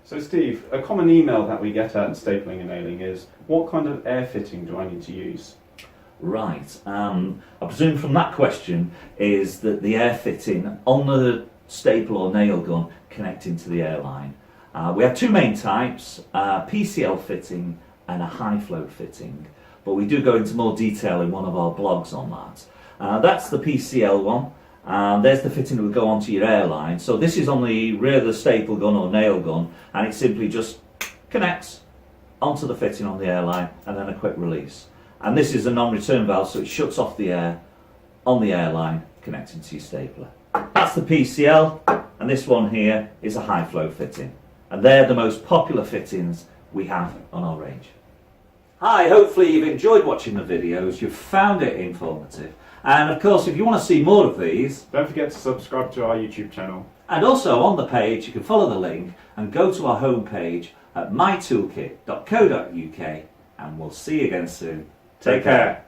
So Steve, a common email that we get at Stapling and Nailing is, what kind of air fitting do I need to use? Right, I presume from that question is that the air fitting on the staple or nail gun connecting to the airline. We have two main types, PCL fitting and a Hi-Flow fitting, but we do go into more detail in one of our blogs on that. That's the PCL one. There's the fitting that would go onto your airline. So this is on the rear of the staple gun or nail gun, and it simply just connects onto the fitting on the airline and then a quick release. And this is a non-return valve, so it shuts off the air on the airline connecting to your stapler. That's the PCL, and this one here is a Hi-Flow fitting. And they're the most popular fittings we have on our range. Hi, hopefully you've enjoyed watching the videos, you've found it informative. And of course, if you want to see more of these, Don't forget to subscribe to our YouTube channel. and also on the page, you can follow the link and go to our homepage at mytoolkit.co.uk, and we'll see you again soon. Take care.